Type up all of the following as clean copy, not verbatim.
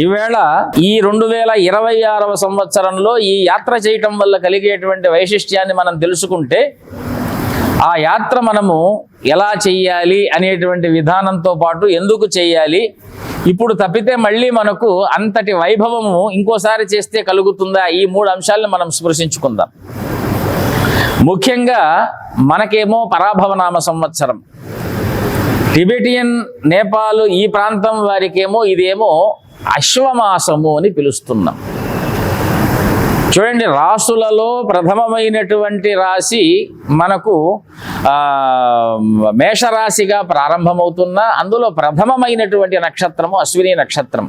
ఈవేళ ఈ 2026వ సంవత్సరంలో ఈ యాత్ర చేయటం వల్ల కలిగేటువంటి వైశిష్ట్యాన్ని మనం తెలుసుకుంటే ఆ యాత్ర మనము ఎలా చెయ్యాలి అనేటువంటి విధానంతో పాటు ఎందుకు చెయ్యాలి, ఇప్పుడు తప్పితే మళ్ళీ మనకు అంతటి వైభవము ఇంకోసారి చేస్తే కలుగుతుందా, ఈ 3 అంశాలను మనం స్పృశించుకుందాం. ముఖ్యంగా మనకేమో పరాభవనామ సంవత్సరం, టిబెటియన్ నేపాల్ ఈ ప్రాంతం వారికేమో ఇదేమో అశ్వమాసము అని పిలుస్తున్నాం. చూడండి, రాసులలో ప్రథమమైనటువంటి రాశి మనకు మేషరాశిగా ప్రారంభమవుతున్న అందులో ప్రథమమైనటువంటి నక్షత్రము అశ్విని నక్షత్రం.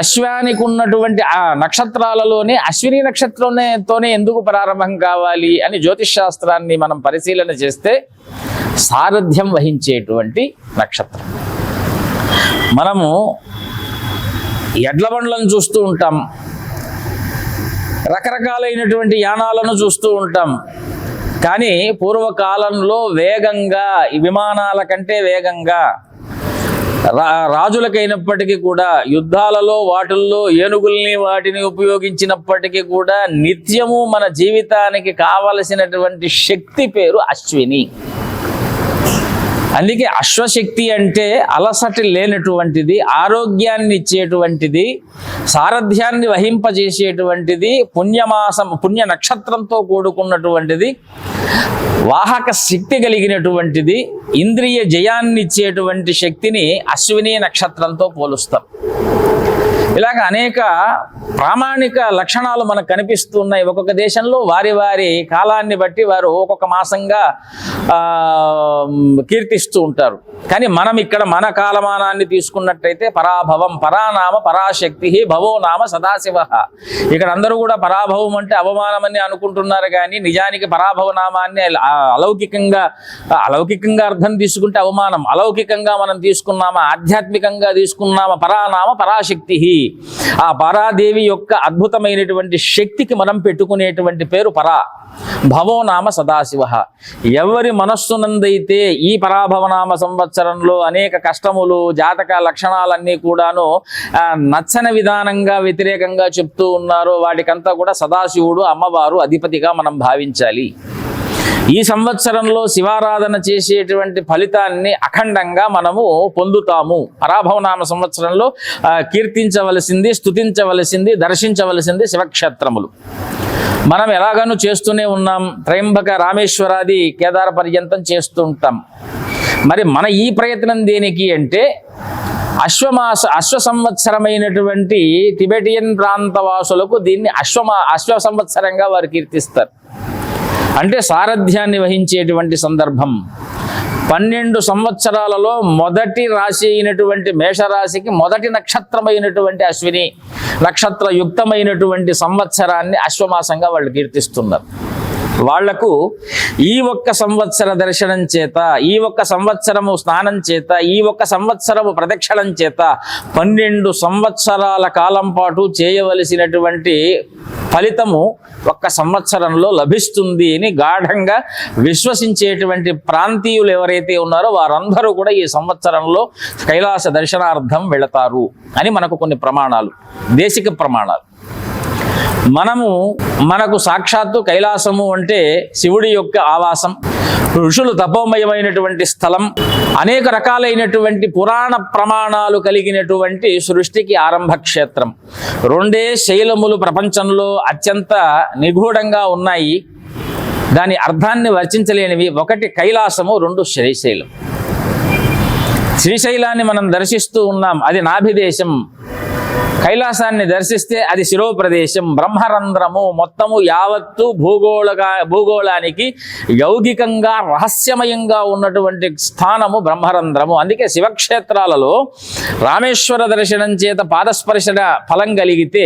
అశ్వానికి ఉన్నటువంటి ఆ నక్షత్రాలలోనే అశ్విని నక్షత్రంతోనే ఎందుకు ప్రారంభం కావాలి అని జ్యోతిష్ శాస్త్రాన్ని మనం పరిశీలన చేస్తే సారథ్యం వహించేటువంటి నక్షత్రం. మనము ఎడ్ల బండ్లను చూస్తూ ఉంటాం, రకరకాలైనటువంటి యానాలను చూస్తూ ఉంటాం. కానీ పూర్వకాలంలో వేగంగా, విమానాల కంటే వేగంగా రాజులకైనప్పటికీ కూడా యుద్ధాలలో వాటిల్లో ఏనుగుల్ని వాటిని ఉపయోగించినప్పటికీ కూడా నిత్యము మన జీవితానికి కావలసినటువంటి శక్తి పేరు అశ్విని. అందుకే అశ్వశక్తి అంటే అలసట లేనటువంటిది, ఆరోగ్యాన్ని ఇచ్చేటువంటిది, సారథ్యాన్ని వహింపజేసేటువంటిది, పుణ్య నక్షత్రంతో కూడుకున్నటువంటిది, వాహక శక్తి కలిగినటువంటిది, ఇంద్రియ జయాన్ని ఇచ్చేటువంటి శక్తిని అశ్విని నక్షత్రంతో పోలుస్తాం. ఇలాగ అనేక ప్రామాణిక లక్షణాలు మనకు కనిపిస్తున్నాయి. ఒక్కొక్క దేశంలో వారి వారి కాలాన్ని బట్టి వారు ఒక్కొక్క మాసంగా కీర్తిస్తూ ఉంటారు. కానీ మనం ఇక్కడ మన కాలమానాన్ని తీసుకున్నట్టయితే పరాభవం, పరానామ పరాశక్తి, భవో నామ సదాశివ. ఇక్కడ అందరూ కూడా పరాభవం అంటే అవమానమని అనుకుంటున్నారు, కానీ నిజానికి పరాభవ నామాన్ని అలౌకికంగా అర్థం తీసుకుంటే అవమానం, అలౌకికంగా మనం తీసుకున్నామా, ఆధ్యాత్మికంగా తీసుకున్నామా పరానామ పరాశక్తి. ఆ పరాదేవి యొక్క అద్భుతమైనటువంటి శక్తికి మనం పెట్టుకునేటువంటి పేరు పరా. భవో నామ సదాశివ. ఎవరి మనస్సునందైతే ఈ పరాభవనామ సంవత్సరంలో అనేక కష్టములు, జాతక లక్షణాలన్నీ కూడాను నచ్చని విధానంగా వ్యతిరేకంగా చెప్తూ ఉన్నారో వాటికంతా కూడా సదాశివుడు అమ్మవారు అధిపతిగా మనం భావించాలి. ఈ సంవత్సరంలో శివారాధన చేసేటువంటి ఫలితాన్ని అఖండంగా మనము పొందుతాము. పరాభవనామ సంవత్సరంలో కీర్తించవలసింది, స్తుతించవలసింది, దర్శించవలసింది శివక్షేత్రములు. మనం ఎలాగానూ చేస్తూనే ఉన్నాం. త్రయంబక, రామేశ్వరాది, కేదార పర్యంతం చేస్తూ ఉంటాం. మరి మన ఈ ప్రయత్నం దేనికి అంటే అశ్వ సంవత్సరమైనటువంటి టిబెటియన్ ప్రాంతవాసులకు దీన్ని అశ్వ సంవత్సరంగా వారు కీర్తిస్తారు. అంటే సారథ్యాన్ని వహించేటువంటి సందర్భం. 12 సంవత్సరాలలో మొదటి రాశి అయినటువంటి మేషరాశికి మొదటి నక్షత్రమైనటువంటి అశ్విని నక్షత్ర యుక్తమైనటువంటి సంవత్సరాన్ని అశ్వమాసంగా వాళ్ళు కీర్తిస్తున్నారు. వాళ్లకు ఈ ఒక్క సంవత్సర దర్శనం చేత, ఈ ఒక్క సంవత్సరము స్నానం చేత, ఈ ఒక్క సంవత్సరము ప్రదక్షిణం చేత 12 సంవత్సరాల కాలం పాటు చేయవలసినటువంటి ఫలితము ఒక్క సంవత్సరంలో లభిస్తుంది అని గాఢంగా విశ్వసించేటువంటి ప్రాంతీయులు ఎవరైతే ఉన్నారో వారందరూ కూడా ఈ సంవత్సరంలో కైలాస దర్శనార్థం వెళతారు అని మనకు కొన్ని ప్రమాణాలు, దేశిక ప్రమాణాలు. మనకు సాక్షాత్తు కైలాసము అంటే శివుడి యొక్క ఆవాసం, ఋషులు తపోమయమైనటువంటి స్థలం, అనేక రకాలైనటువంటి పురాణ ప్రమాణాలు కలిగినటువంటి సృష్టికి ఆరంభ క్షేత్రం. 2 శైలములు ప్రపంచంలో అత్యంత నిగూఢంగా ఉన్నాయి, దాని అర్థాన్ని వర్చించలేనివి. 1 కైలాసము, 2 శ్రీశైలం. శ్రీశైలాన్ని మనం దర్శిస్తూ ఉన్నాం, అది నాభిదేశం. కైలాసాన్ని దర్శిస్తే అది శిరోప్రదేశం, బ్రహ్మరంధ్రము. మొత్తము యావత్తు భూగోళానికి యౌగికంగా రహస్యమయంగా ఉన్నటువంటి స్థానము బ్రహ్మరంధ్రము. అందుకే శివక్షేత్రాలలో రామేశ్వర దర్శనం చేత పాదస్పర్శ ఫలం కలిగితే,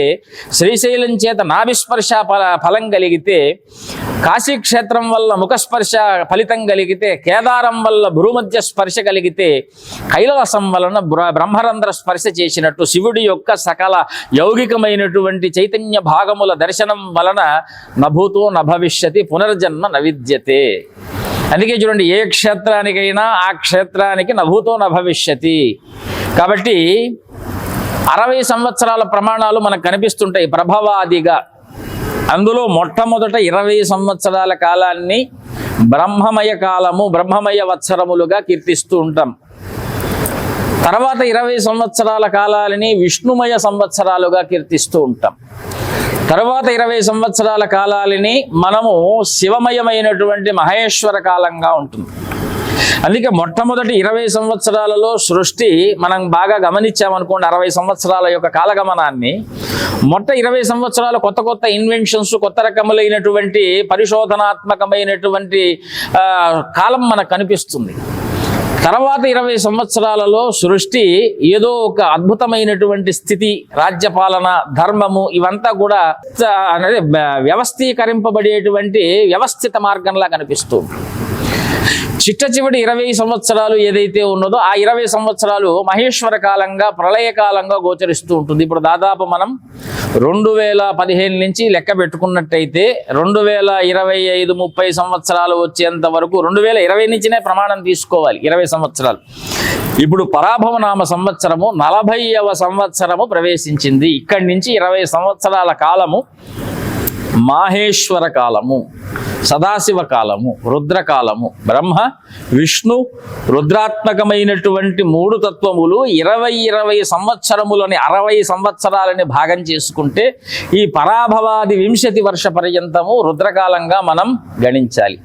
శ్రీశైలం చేత నాభిస్పర్శ ఫలం కలిగితే, కాశీక్షేత్రం వల్ల ముఖస్పర్శ ఫలితం కలిగితే, కేదారం వల్ల భూమధ్య స్పర్శ కలిగితే, కైలాసం వలన బ్రహ్మరంధ్ర స్పర్శ చేసినట్టు శివుడి యొక్క సకల యౌగికమైనటువంటి చైతన్య భాగముల దర్శనం వలన నభూతో నభవిష్యతి, పునర్జన్మ నవిద్యతే. అందుకే చూడండి, ఏ క్షేత్రానికైనా ఆ క్షేత్రానికి నభూతో నభవిష్యతి. కాబట్టి 60 సంవత్సరాల ప్రమాణాలు మనకు కనిపిస్తుంటాయి ప్రభవాదిగా. అందులో మొట్టమొదట 20 సంవత్సరాల కాలాన్ని బ్రహ్మమయ కాలము, బ్రహ్మమయ వత్సరములుగా కీర్తిస్తూ ఉంటాం. తర్వాత 20 సంవత్సరాల కాలాలని విష్ణుమయ సంవత్సరాలుగా కీర్తిస్తూ ఉంటాం. తర్వాత 20 సంవత్సరాల కాలాలని మనము శివమయమైనటువంటి మహేశ్వర కాలంగా ఉంటుంది. అందుకే మొట్టమొదటి 20 సంవత్సరాలలో సృష్టి మనం బాగా గమనించామనుకోండి, 60 సంవత్సరాల యొక్క కాలగమనాన్ని. 20 సంవత్సరాలు కొత్త కొత్త ఇన్వెన్షన్స్, కొత్త రకములైనటువంటి పరిశోధనాత్మకమైనటువంటి కాలం మనకు కనిపిస్తుంది. తర్వాత 20 సంవత్సరాలలో సృష్టి ఏదో ఒక అద్భుతమైనటువంటి స్థితి, రాజ్యపాలన, ధర్మము ఇవంతా కూడా అనేది వ్యవస్థీకరింపబడేటువంటి వ్యవస్థిత మార్గంలా కనిపిస్తుంది. చిట్ట చివరి 20 సంవత్సరాలు ఏదైతే ఉన్నదో ఆ 20 సంవత్సరాలు మహేశ్వర కాలంగా, ప్రళయకాలంగా గోచరిస్తూ ఉంటుంది. ఇప్పుడు దాదాపు మనం 2015 నుంచి లెక్క పెట్టుకున్నట్టయితే 2025-30 సంవత్సరాలు వచ్చేంత వరకు 2020 నుంచినే ప్రమాణం తీసుకోవాలి. 20 సంవత్సరాలు. ఇప్పుడు పరాభవనామ సంవత్సరము 40వ సంవత్సరము ప్రవేశించింది. ఇక్కడి నుంచి 20 సంవత్సరాల కాలము మాహేశ్వర కాలము, సదాశివ కాలము, రుద్రకాలము. బ్రహ్మ, విష్ణు, రుద్రాత్మకమైనటువంటి 3 తత్వములు 20 సంవత్సరములని 60 సంవత్సరాలని భాగం చేసుకుంటే ఈ పరాభవాది 20 వర్ష పర్యంతము రుద్రకాలంగా మనం గణించాలి.